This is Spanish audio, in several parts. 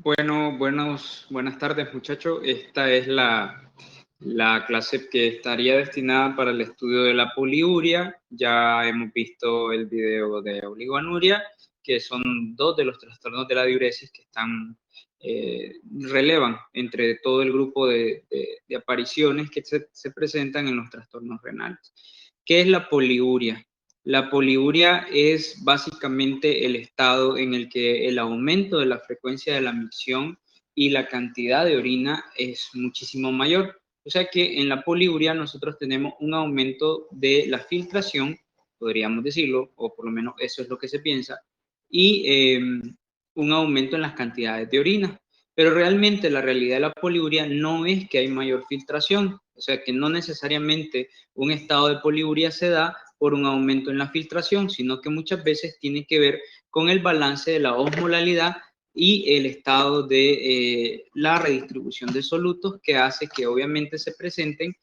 Bueno, buenas tardes, muchachos. Esta es la clase que estaría destinada para el estudio de la poliuria. Ya hemos visto el video de oligoanuria, que son dos de los trastornos de la diuresis que relevan entre todo el grupo de apariciones que se presentan en los trastornos renales. ¿Qué es la poliuria? La poliuria es básicamente el estado en el que el aumento de la frecuencia de la micción y la cantidad de orina es muchísimo mayor. O sea que en la poliuria nosotros tenemos un aumento de la filtración, podríamos decirlo, o por lo menos eso es lo que se piensa, y un aumento en las cantidades de orina. Pero realmente la realidad de la poliuria no es que hay mayor filtración, o sea que no necesariamente un estado de poliuria se da por un aumento en la filtración, sino que muchas veces tiene que ver con el balance de la osmolalidad y el estado de la redistribución de solutos que hace que obviamente se presenten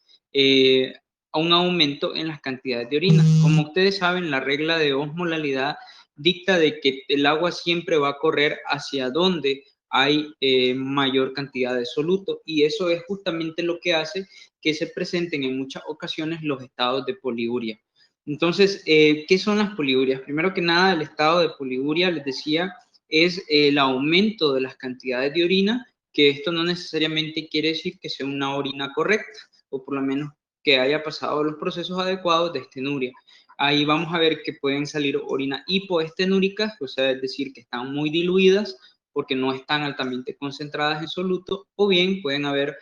a un aumento en las cantidades de orina. Como ustedes saben, la regla de osmolalidad dicta de que el agua siempre va a correr hacia donde hay mayor cantidad de soluto, y eso es justamente lo que hace que se presenten en muchas ocasiones los estados de poliuria. Entonces, ¿qué son las poliurias? Primero que nada, el estado de poliuria, les decía, es el aumento de las cantidades de orina, que esto no necesariamente quiere decir que sea una orina correcta, o por lo menos que haya pasado los procesos adecuados de estenuria. Ahí vamos a ver que pueden salir orina hipoestenúricas, o sea, es decir, que están muy diluidas porque no están altamente concentradas en soluto, o bien pueden haber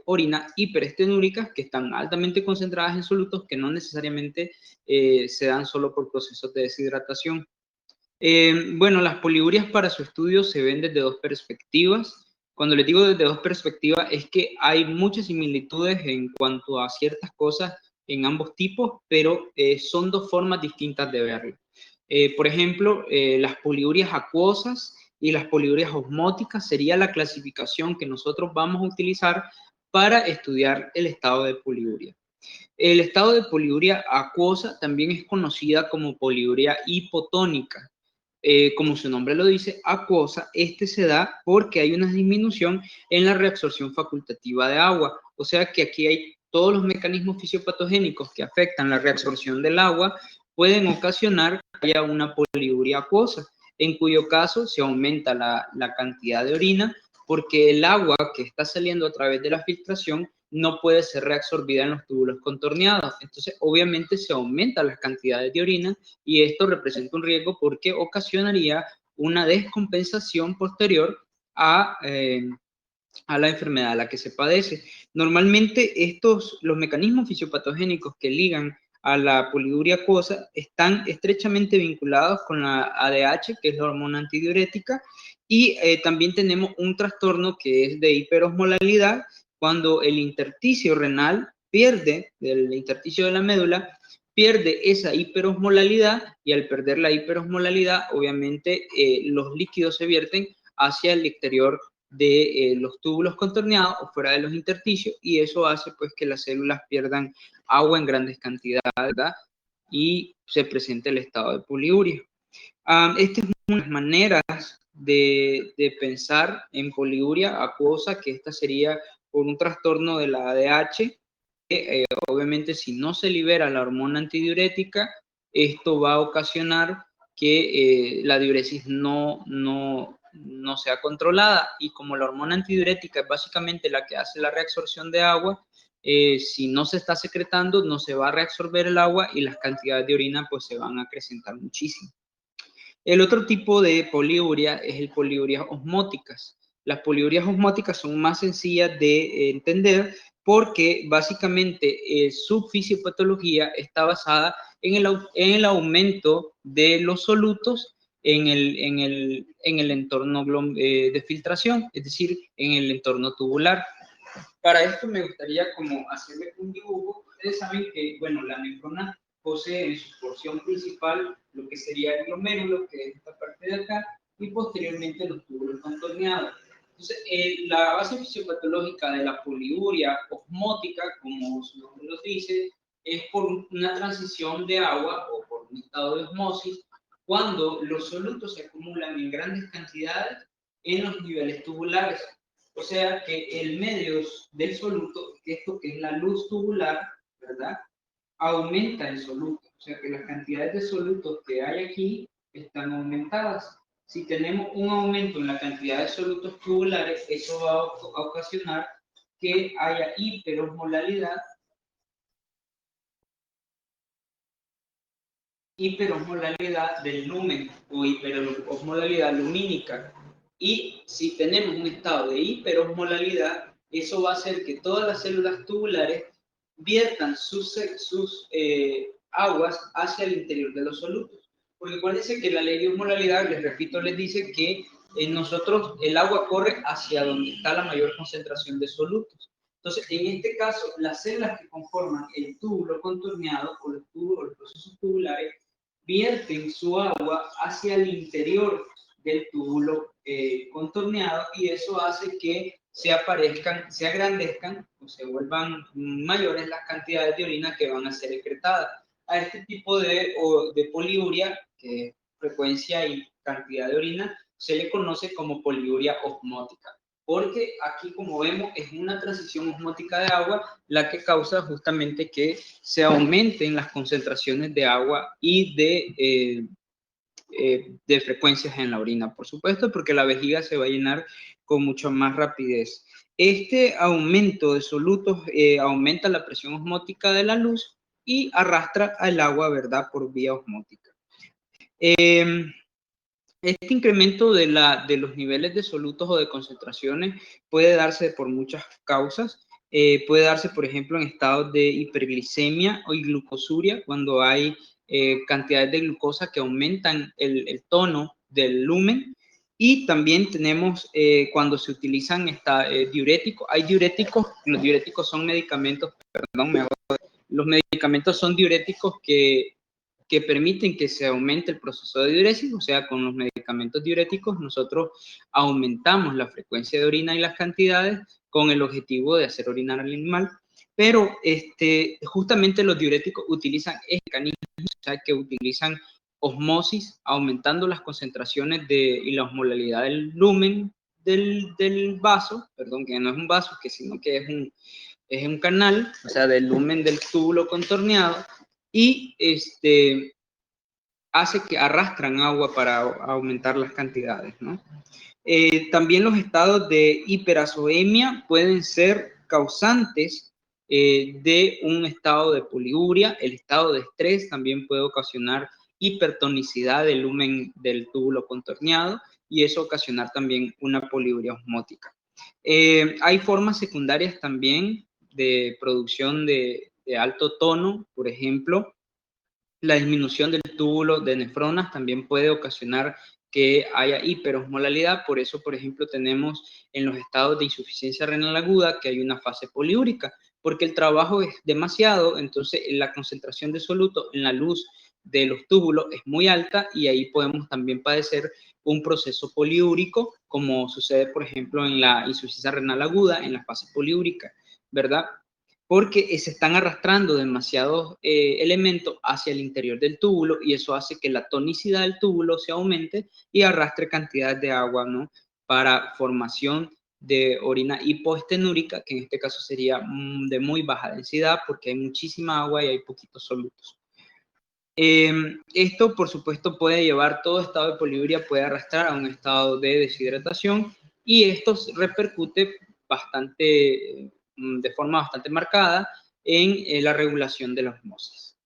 orina hiperestenúricas que están altamente concentradas en solutos que no necesariamente se dan solo por procesos de deshidratación. Bueno, las poliurias para su estudio se ven desde dos perspectivas. Cuando les digo desde dos perspectivas es que hay muchas similitudes en cuanto a ciertas cosas en ambos tipos, pero son dos formas distintas de verlo. Por ejemplo, las poliurias acuosas y las poliurias osmóticas sería la clasificación que nosotros vamos a utilizar para estudiar el estado de poliuria. El estado de poliuria acuosa también es conocida como poliuria hipotónica. Como su nombre lo dice, acuosa, este se da porque hay una disminución en la reabsorción facultativa de agua. O sea que aquí hay todos los mecanismos fisiopatogénicos que afectan la reabsorción del agua, pueden ocasionar que haya una poliuria acuosa, en cuyo caso se aumenta la cantidad de orina porque el agua que está saliendo a través de la filtración no puede ser reabsorbida en los túbulos contorneados. Entonces, obviamente se aumenta las cantidades de orina y esto representa un riesgo porque ocasionaría una descompensación posterior a la enfermedad a la que se padece. Normalmente los mecanismos fisiopatogénicos que ligan a la poliuria acuosa están estrechamente vinculados con la ADH, que es la hormona antidiurética, y también tenemos un trastorno que es de hiperosmolalidad, cuando el intersticio renal pierde, el intersticio de la médula, pierde esa hiperosmolalidad, y al perder la hiperosmolalidad, obviamente los líquidos se vierten hacia el exterior de los túbulos contorneados o fuera de los intersticios, y eso hace pues que las células pierdan agua en grandes cantidades, ¿verdad? Y se presente el estado de poliuria. Esta es una de las maneras de pensar en poliuria acuosa, que esta sería por un trastorno de la ADH, que obviamente si no se libera la hormona antidiurética, esto va a ocasionar que la diuresis no sea controlada, y como la hormona antidiurética es básicamente la que hace la reabsorción de agua, si no se está secretando, no se va a reabsorber el agua y las cantidades de orina pues se van a acrecentar muchísimo. El otro tipo de poliuria es el poliurias osmóticas. Las poliurias osmóticas son más sencillas de entender porque básicamente su fisiopatología está basada en el aumento de los solutos en el entorno de filtración, es decir, en el entorno tubular. Para esto me gustaría como hacerle un dibujo. Ustedes saben que, bueno, la nefrona posee en su porción principal lo que sería el glomérulo, que es esta parte de acá, y posteriormente los túbulos contorneados. Entonces, la base fisiopatológica de la poliuria osmótica, como su nombre lo dice, es por una transición de agua o por un estado de osmosis, cuando los solutos se acumulan en grandes cantidades en los niveles tubulares. O sea que el medio del soluto, esto que es la luz tubular, ¿verdad? Aumenta el soluto. O sea que las cantidades de solutos que hay aquí están aumentadas. Si tenemos un aumento en la cantidad de solutos tubulares, eso va a ocasionar que haya hiperosmolalidad del lumen o hiperosmolalidad lumínica. Y si tenemos un estado de hiperosmolalidad, eso va a hacer que todas las células tubulares viertan sus aguas hacia el interior de los solutos. Porque acuérdense que la ley de osmolalidad, les repito, les dice que en nosotros el agua corre hacia donde está la mayor concentración de solutos. Entonces, en este caso, las células que conforman el túbulo contorneado o los procesos tubulares vierten su agua hacia el interior del túbulo contorneado y eso hace que se agrandezcan o se vuelvan mayores las cantidades de orina que van a ser excretadas. A este tipo de poliuria, que es frecuencia y cantidad de orina, se le conoce como poliuria osmótica, porque aquí, como vemos, es una transición osmótica de agua la que causa justamente que se aumenten las concentraciones de agua y de frecuencias en la orina, por supuesto, porque la vejiga se va a llenar con mucho más rapidez. Este aumento de solutos aumenta la presión osmótica de la luz y arrastra al agua, ¿verdad?, por vía osmótica. Este incremento de los niveles de solutos o de concentraciones puede darse por muchas causas. Puede darse, por ejemplo, en estados de hiperglicemia o glucosuria, cuando hay cantidades de glucosa que aumentan el tono del lumen. Y también tenemos cuando se utilizan diuréticos. Hay diuréticos, los diuréticos son medicamentos, perdón, los medicamentos son diuréticos que permiten que se aumente el proceso de diuresis, o sea, con los medicamentos diuréticos nosotros aumentamos la frecuencia de orina y las cantidades con el objetivo de hacer orinar al animal, pero justamente los diuréticos utilizan mecanismos, o sea, que utilizan osmosis, aumentando las concentraciones y la osmolalidad del lumen del vaso, perdón, que no es un vaso, sino que es un canal, o sea, del lumen del túbulo contorneado, y hace que arrastran agua para aumentar las cantidades, ¿no? También los estados de hiperazoemia pueden ser causantes de un estado de poliuria. El estado de estrés también puede ocasionar hipertonicidad del lumen del túbulo contorneado y eso ocasionar también una poliuria osmótica. Hay formas secundarias también de producción de alto tono, por ejemplo, la disminución del túbulo de nefronas también puede ocasionar que haya hiperosmolalidad, por eso, por ejemplo, tenemos en los estados de insuficiencia renal aguda que hay una fase poliúrica, porque el trabajo es demasiado, entonces la concentración de soluto en la luz de los túbulos es muy alta y ahí podemos también padecer un proceso poliúrico, como sucede, por ejemplo, en la insuficiencia renal aguda, en la fase poliúrica, ¿verdad? Porque se están arrastrando demasiados elementos hacia el interior del túbulo y eso hace que la tonicidad del túbulo se aumente y arrastre cantidades de agua, ¿no?, para formación de orina hipoestenúrica, que en este caso sería de muy baja densidad porque hay muchísima agua y hay poquitos solutos. Esto, por supuesto, puede llevar, todo estado de poliuria puede arrastrar a un estado de deshidratación y esto repercute bastante, de forma bastante marcada en la regulación de la osmosis.